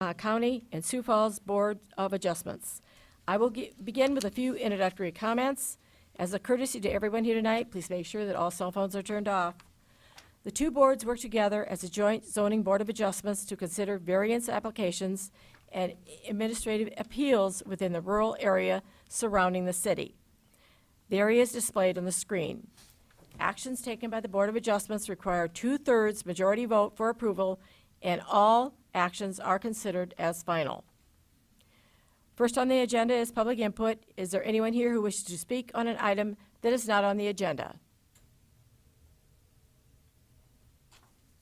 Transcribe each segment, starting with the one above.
County and Sioux Falls Board of Adjustments. I will begin with a few introductory comments. As a courtesy to everyone here tonight, please make sure that all cell phones are turned off. The two boards work together as a joint zoning board of adjustments to consider variance applications and administrative appeals within the rural area surrounding the city. The area is displayed on the screen. Actions taken by the Board of Adjustments require 2/3 majority vote for approval, and all actions are considered as final. First on the agenda is public input. Is there anyone here who wishes to speak on an item that is not on the agenda?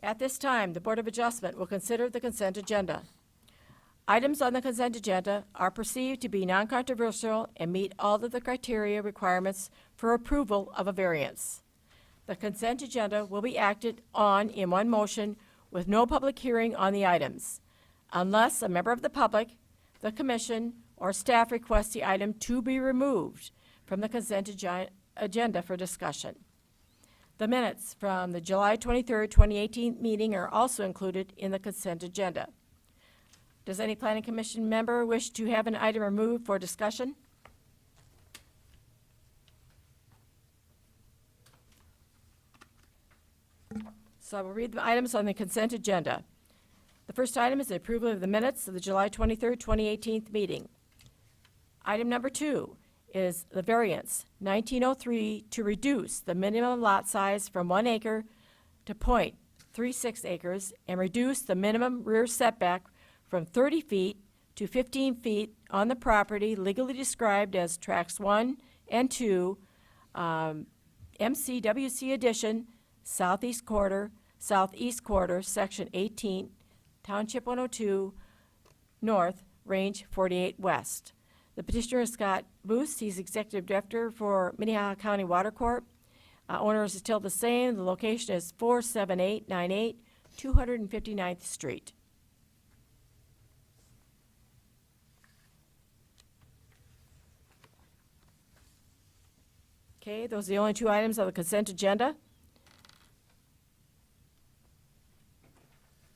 At this time, the Board of Adjustment will consider the consent agenda. Items on the consent agenda are perceived to be non-controversial and meet all of the criteria requirements for approval of a variance. The consent agenda will be acted on in one motion with no public hearing on the items, unless a member of the public, the commission, or staff requests the item to be removed from the consent agenda for discussion. The minutes from the July 23rd, 2018 meeting are also included in the consent agenda. Does any planning commission member wish to have an item removed for discussion? So I will read the items on the consent agenda. The first item is the approval of the minutes of the July 23rd, 2018 meeting. Item number 2 is the variance 1903 to reduce the minimum lot size from 1 acre to .36 acres and reduce the minimum rear setback from 30 feet to 15 feet on the property legally described as tracts 1 and 2, MCWC addition, southeast quarter, section 18, township 102, north, range 48 west. The petitioner is Scott Boost. He's executive director for Minnehaha County Water Corp. Owner is still the same. The location is 47898 259th Street. Okay, those are the only two items on the consent agenda.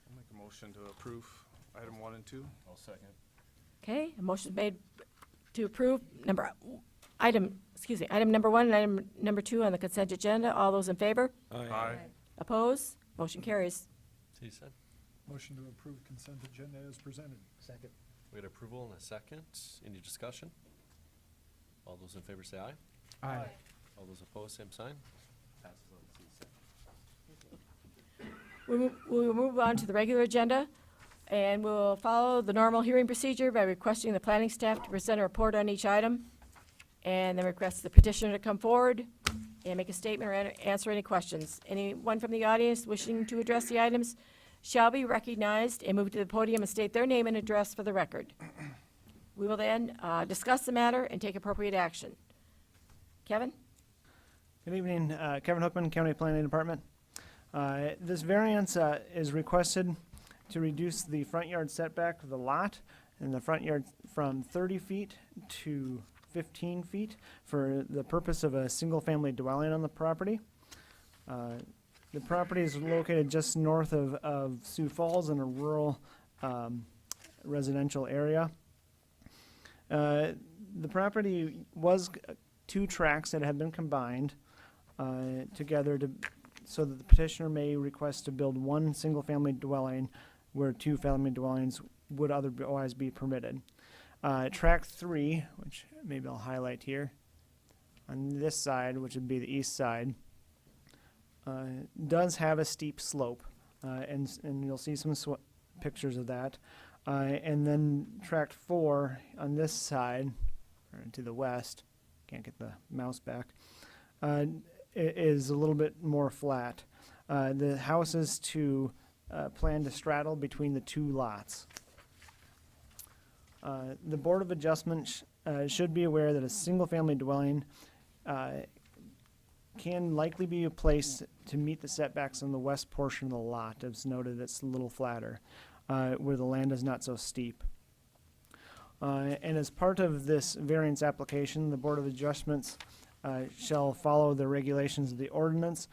I'll make a motion to approve item 1 and 2. I'll second. Okay, a motion made to approve item number 1 and item number 2 on the consent agenda. All those in favor? Aye. Opposed? Motion carries. So you said? Motion to approve consent agenda as presented. Second. We had approval in a second. Any discussion? All those in favor say aye. Aye. All those opposed, same sign. Passes on C6. We will move on to the regular agenda, and we'll follow the normal hearing procedure by requesting the planning staff to present a report on each item, and then request the petitioner to come forward and make a statement or answer any questions. Anyone from the audience wishing to address the items shall be recognized and move to the podium and state their name and address for the record. We will then discuss the matter and take appropriate action. Kevin? Good evening, Kevin Hookman, County Planning Department. This variance is requested to reduce the front yard setback of the lot in the front yard from 30 feet to 15 feet for the purpose of a single-family dwelling on the property. The property is located just north of Sioux Falls in a rural residential area. The property was 2 tracts that had been combined together so that the petitioner may request to build 1 single-family dwelling where 2 family dwellings would otherwise be permitted. Tract 3, which maybe I'll highlight here, on this side, which would be the east side, does have a steep slope, and you'll see some pictures of that. And then Tract 4 on this side, or to the west, can't get the mouse back, is a little bit more flat. The house is plan to straddle between the 2 lots. The Board of Adjustment should be aware that a single-family dwelling can likely be placed to meet the setbacks on the west portion of the lot. As noted, it's a little flatter, where the land is not so steep. And as part of this variance application, the Board of Adjustments shall follow the regulations of the ordinance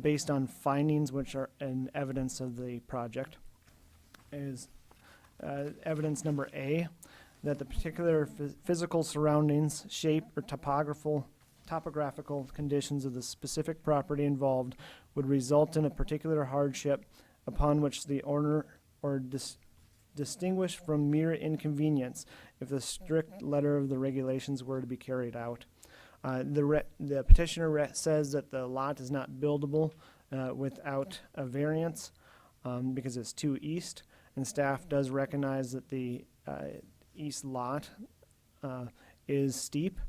based on findings which are in evidence of the project. As evidence number A, that the particular physical surroundings, shape, or topographical conditions of the specific property involved would result in a particular hardship upon which the owner or distinguished from mere inconvenience if the strict letter of the regulations were to be carried out. The petitioner says that the lot is not buildable without a variance because it's too east, and staff does recognize that the east lot is steep.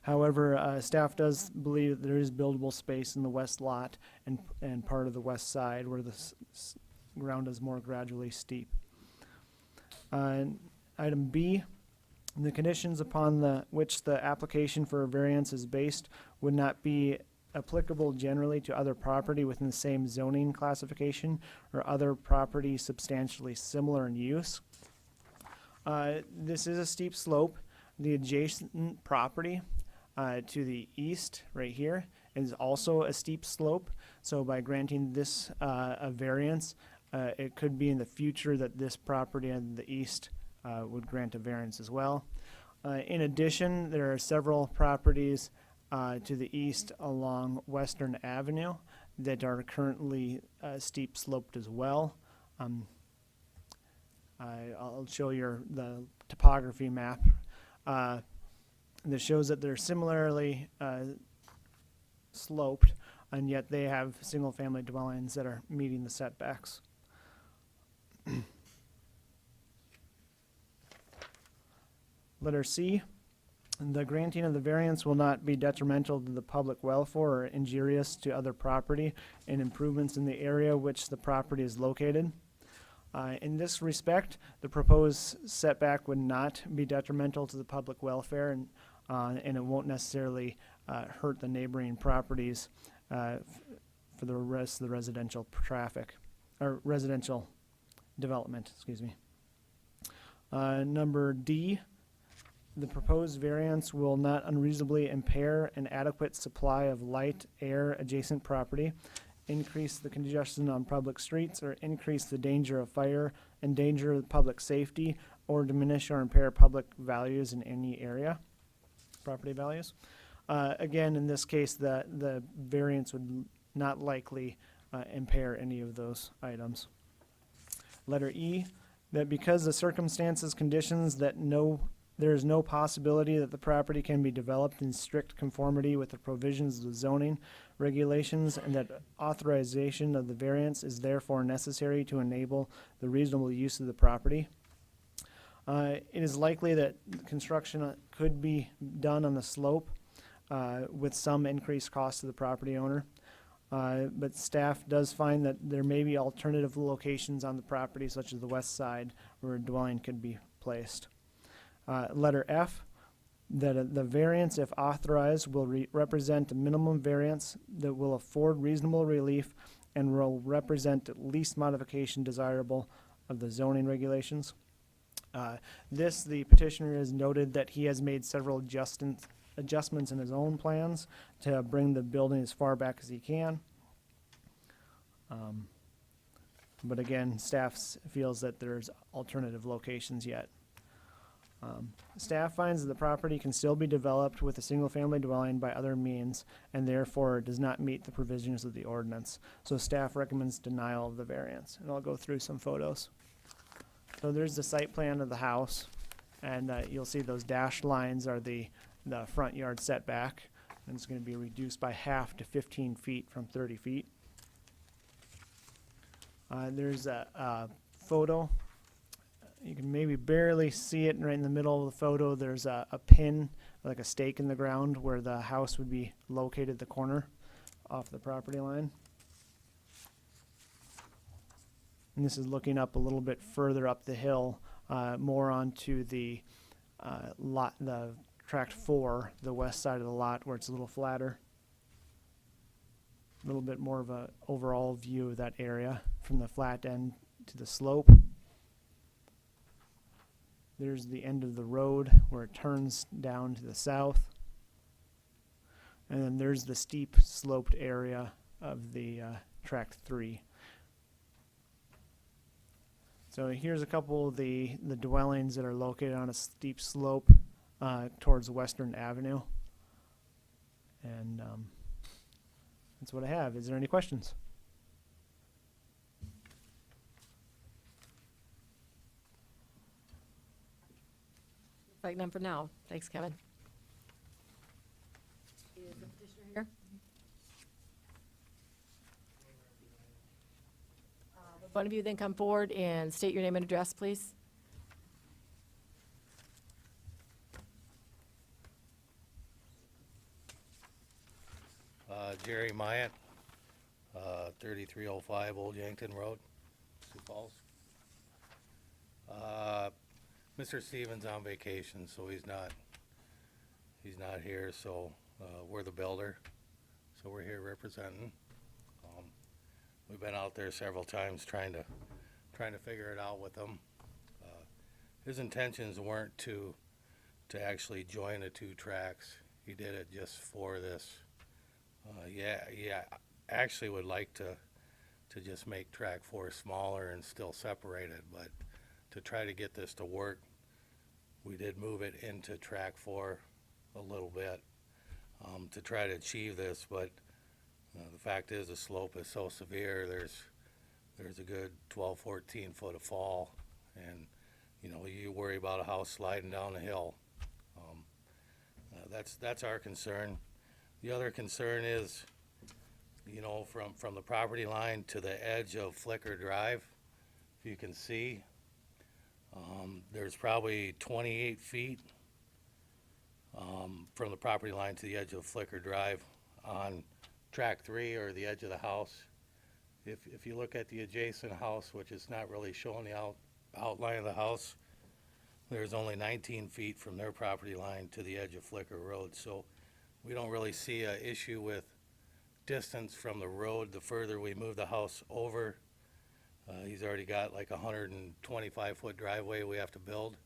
However, staff does believe that there is buildable space in the west lot and part of the west side where the ground is more gradually steep. Item B, the conditions upon which the application for a variance is based would not be applicable generally to other property within the same zoning classification or other property substantially similar in use. This is a steep slope. The adjacent property to the east, right here, is also a steep slope. So by granting this a variance, it could be in the future that this property on the east would grant a variance as well. In addition, there are several properties to the east along Western Avenue that are currently steep sloped as well. I'll show you the topography map that shows that they're similarly sloped, and yet they have single-family dwellings that are meeting the setbacks. Letter C, the granting of the variance will not be detrimental to the public welfare or injurious to other property and improvements in the area which the property is located. In this respect, the proposed setback would not be detrimental to the public welfare, and it won't necessarily hurt the neighboring properties for the rest of the residential traffic, or residential development, excuse me. Number D, the proposed variance will not unreasonably impair an adequate supply of light, air, adjacent property, increase the congestion on public streets, or increase the danger of fire, endanger public safety, or diminish or impair public values in any area, property values. Again, in this case, the variance would not likely impair any of those items. Letter E, that because the circumstances, conditions that there is no possibility that the property can be developed in strict conformity with the provisions of the zoning regulations, and that authorization of the variance is therefore necessary to enable the reasonable use of the property. It is likely that construction could be done on the slope with some increased cost to the property owner. But staff does find that there may be alternative locations on the property, such as the west side, where a dwelling could be placed. Letter F, that the variance, if authorized, will represent a minimum variance that will afford reasonable relief and will represent at least modification desirable of the zoning regulations. The petitioner has noted that he has made several adjustments in his own plans to bring the building as far back as he can. But again, staff feels that there's alternative locations yet. Staff finds that the property can still be developed with a single-family dwelling by other means, and therefore does not meet the provisions of the ordinance. So staff recommends denial of the variance. And I'll go through some photos. So there's the site plan of the house, and you'll see those dashed lines are the front yard setback, and it's going to be reduced by half to 15 feet from 30 feet. There's a photo. You can maybe barely see it right in the middle of the photo. There's a pin, like a stake in the ground, where the house would be located at the corner off the property line. And this is looking up a little bit further up the hill, more onto the lot, the tract 4, the west side of the lot, where it's a little flatter. A little bit more of a overall view of that area from the flat end to the slope. There's the end of the road where it turns down to the south. And then there's the steep sloped area of the tract 3. So here's a couple of the dwellings that are located on a steep slope towards Western Avenue. And that's what I have. Is there any questions? Like none for now. Thanks, Kevin. Is the petitioner here? Would one of you then come forward and state your name and address, please? Jerry Myatt, 3305 Old Yankton Road, Sioux Falls. Mr. Stevens on vacation, so he's not here, so we're the builder, so we're here representing. We've been out there several times trying to figure it out with him. His intentions weren't to actually join the two tracks. He did it just for this. Yeah, actually would like to just make track 4 smaller and still separate it, but to try to get this to work, we did move it into track 4 a little bit to try to achieve this, but the fact is the slope is so severe, there's a good 12, 14 foot of fall, and you worry about a house sliding down the hill. That's our concern. The other concern is, from the property line to the edge of Flicker Drive, if you can see, there's probably 28 feet from the property line to the edge of Flicker Drive on track 3 or the edge of the house. If you look at the adjacent house, which is not really showing the outline of the house, there's only 19 feet from their property line to the edge of Flicker Road. So we don't really see an issue with distance from the road. The further we move the house over, he's already got like 125 foot driveway we have to build.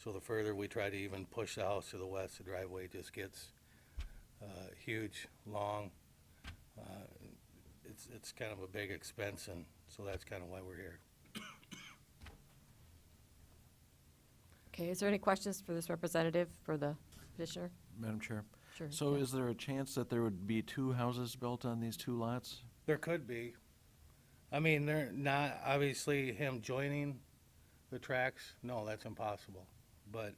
So the further we try to even push the house to the west, the driveway just gets huge, long. It's kind of a big expense, and so that's kind of why we're here. Okay, is there any questions for this representative for the petitioner? Madam Chair, Sure. so yeah. is there a chance that there would be 2 houses built on these 2 lots? There could be. I mean, they're not, obviously, him joining the tracks, no, that's impossible. But,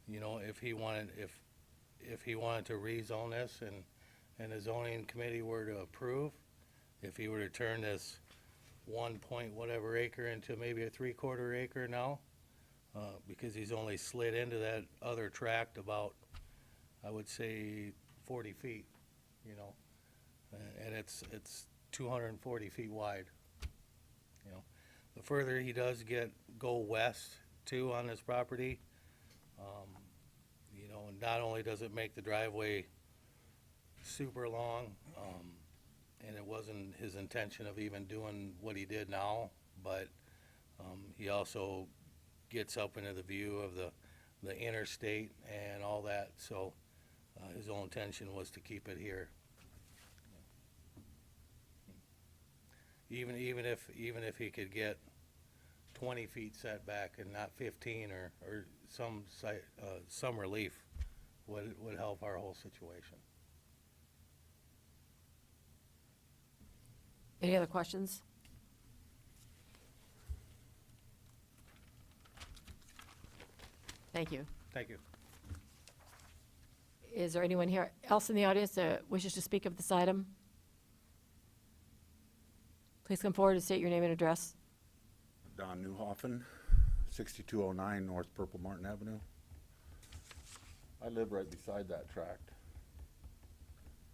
if he wanted to rezone this and the zoning committee were to approve, if he were to turn this 1 point whatever acre into maybe a 3/4 acre now, because he's only slid into that other tract about, I would say, 40 feet, and it's 240 feet wide. The further he does go west too on this property, not only does it make the driveway super long, and it wasn't his intention of even doing what he did now, but he also gets up into the view of the interstate and all that, so his whole intention was to keep it here. Even if he could get 20 feet setback and not 15 or some relief would help our whole situation. Any other questions? Thank you. Thank you. Is there anyone here else in the audience that wishes to speak of this item? Please come forward and state your name and address. Don Newhoffen, 6209 North Purple Martin Avenue. I live right beside that tract,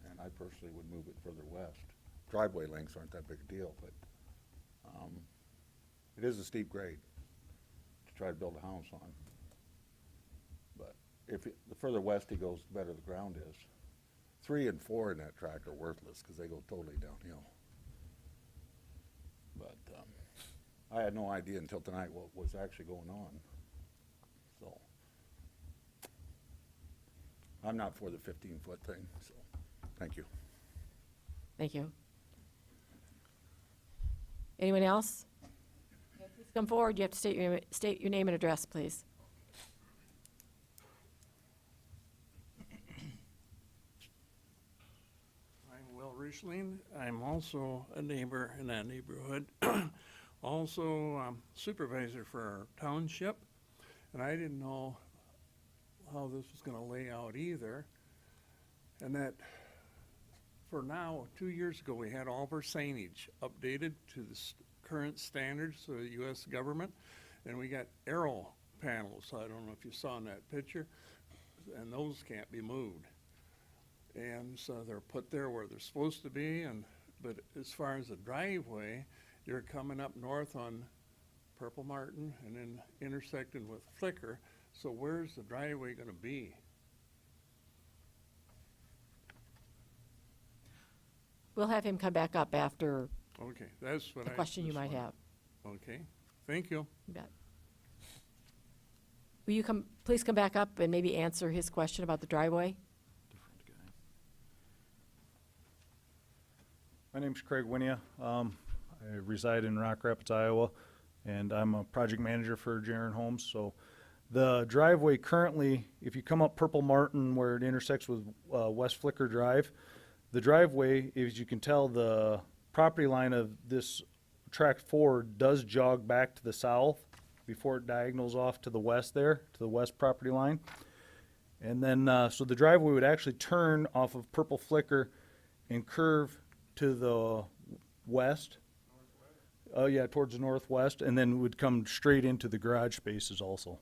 and I personally would move it further west. Driveway lengths aren't that big a deal, but it is a steep grade to try to build a house on. But the further west he goes, the better the ground is. 3 and 4 in that tract are worthless because they go totally downhill. But I had no idea until tonight what was actually going on. So I'm not for the 15-foot thing, so thank you. Thank you. Anyone else? Okay, please come forward, you have to state your name and address, please. I'm Will Riesling. I'm also a neighbor in that neighborhood. Also supervisor for our township. And I didn't know how this was gonna lay out either. And that, for now, 2 years ago, we had all of our signage updated to the current standards of the US government. And we got arrow panels, I don't know if you saw in that picture, and those can't be moved. And so they're put there where they're supposed to be, but as far as the driveway, you're coming up north on Purple Martin and then intersecting with Flicker. So where's the driveway gonna be? We'll have him come back up after Okay, that's what the I question you just might wanted- have. Okay, thank you. You bet. Will you please come back up and maybe answer his question about the driveway? Different guy. My name's Craig Winia. I reside in Rock Rapids, Iowa, and I'm a project manager for Jaren Homes. So the driveway currently, if you come up Purple Martin where it intersects with West Flicker Drive, the driveway, as you can tell, the property line of this tract 4 does jog back to the south before it diagonals off to the west there, to the west property line. And then, so the driveway would actually turn off of Purple Flicker and curve to the west. Oh, yeah, towards the northwest, and then would come straight into the garage spaces also.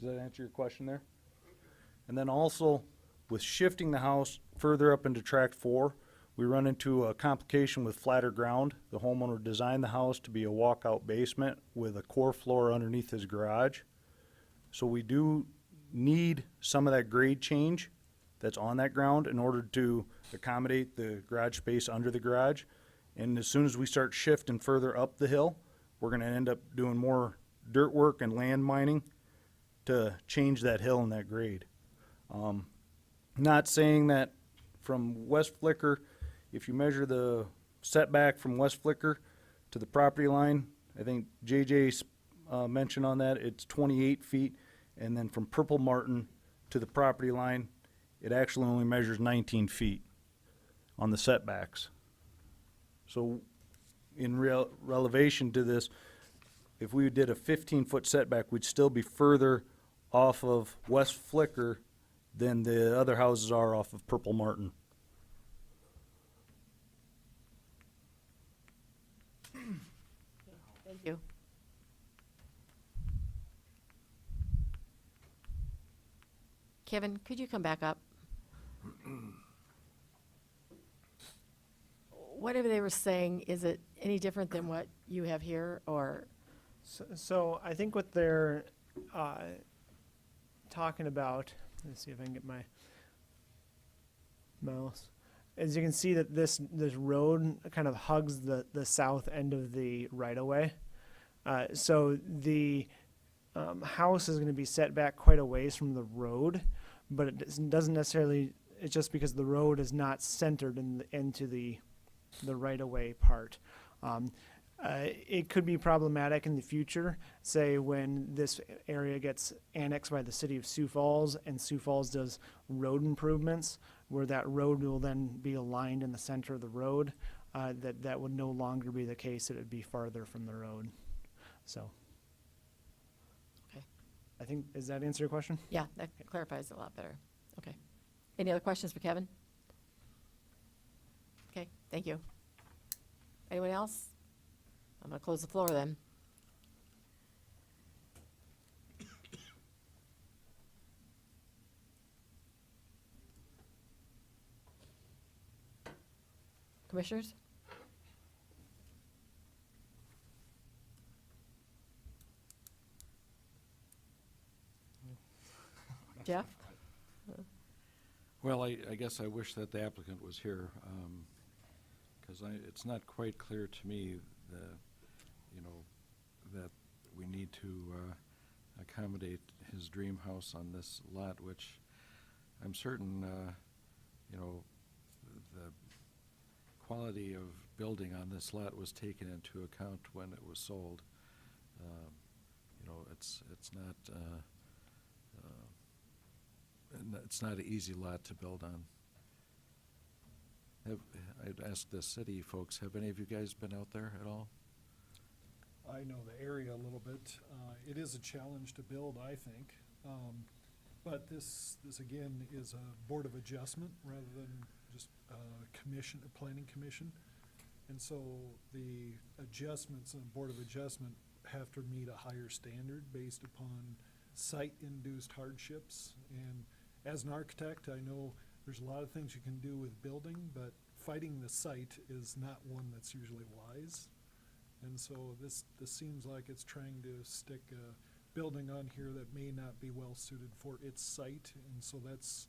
Does that answer your question there? And then also, with shifting the house further up into tract 4, we run into a complication with flatter ground. The homeowner designed the house to be a walkout basement with a core floor underneath his garage. So we do need some of that grade change that's on that ground in order to accommodate the garage space under the garage. And as soon as we start shifting further up the hill, we're gonna end up doing more dirt work and land mining to change that hill and that grade. Not saying that from West Flicker, if you measure the setback from West Flicker to the property line, I think JJ mentioned on that, it's 28 feet. And then from Purple Martin to the property line, it actually only measures 19 feet on the setbacks. So in relevation to this, if we did a 15-foot setback, we'd still be further off of West Flicker than the other houses are off of Purple Martin. Thank you. Kevin, could you come back up? Whatever they were saying, is it any different than what you have here, or? So I think what they're talking about, let's see if I can get my mouse. As you can see that this road kind of hugs the south end of the right-of-way. So the house is going to be set back quite a ways from the road, but it doesn't necessarily, it's just because the road is not centered into the right-of-way part. It could be problematic in the future, say when this area gets annexed by the city of Sioux Falls and Sioux Falls does road improvements, where that road will then be aligned in the center of the road, that would no longer be the case. It would be farther from the road. So. Okay. I think, does that answer your question? Yeah, that clarifies it a lot better. Okay. Any other questions for Kevin? Okay, thank you. Anyone else? I'm gonna close the floor then. Commissioners? Jeff? Well, I guess I wish that the applicant was here, because it's not quite clear to me that we need to accommodate his dream house on this lot, which I'm certain, the quality of building on this lot was taken into account when it was sold. You know, it's not, it's not an easy lot to build on. I'd ask the city folks, have any of you guys been out there at all? I know the area a little bit. It is a challenge to build, I think. But this again is a board of adjustment rather than just a commission, a planning commission. And so the adjustments in the board of adjustment have to meet a higher standard based upon site-induced hardships. And as an architect, I know there's a lot of things you can do with building, but fighting the site is not one that's usually wise. And so this seems like it's trying to stick a building on here that may not be well suited for its site. And so that's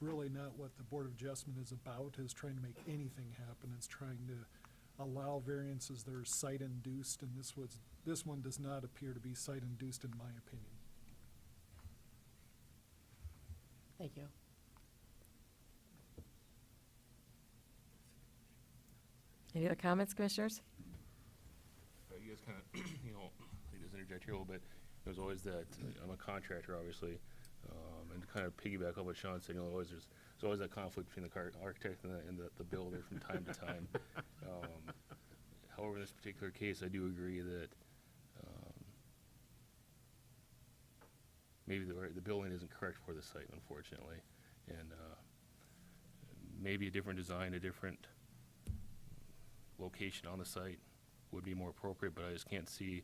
really not what the Board of Adjustment is about, is trying to make anything happen. It's trying to allow variances that are site-induced, and this one does not appear to be site-induced in my opinion. Thank you. Any other comments, commissioners? You guys kind of, you know, I just interject here a little bit. There's always that, I'm a contractor, obviously, and to kind of piggyback on what Sean said, you know, there's always that conflict between the architect and the builder from time to time. However, in this particular case, I do agree that maybe the building isn't correct for the site, unfortunately, and maybe a different design, a different location on the site would be more appropriate, but I just can't see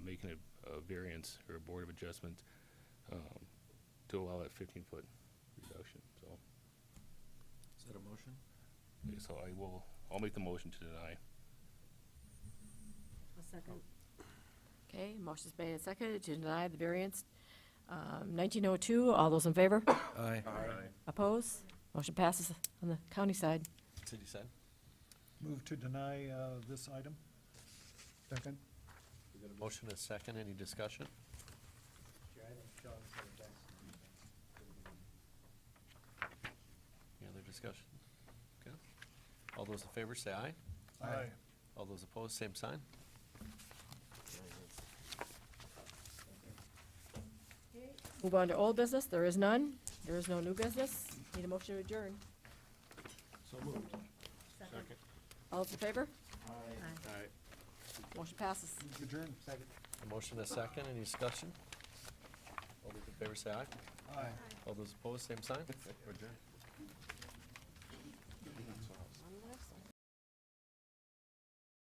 making a variance or a board of adjustment to allow that 15-foot reduction, so. Is that a motion? Okay, so I'll make the motion to deny. A second. Okay, motion's made and seconded to deny the variance. 1902, all those in favor? Aye. Oppose? Motion passes on the county side. City side? Move to deny this item. Second. We got a motion and a second. Any discussion? Any other discussion? Okay. All those in favor say aye. Aye. All those opposed, same sign. Move on to old business. There is none. There is no new business. Need a motion to adjourn. So moved. Second. All those in favor? Aye. Motion passes. Adjourn. Second. A motion and a second. Any discussion? All those in favor say aye. Aye. All those opposed, same sign. We're adjourned.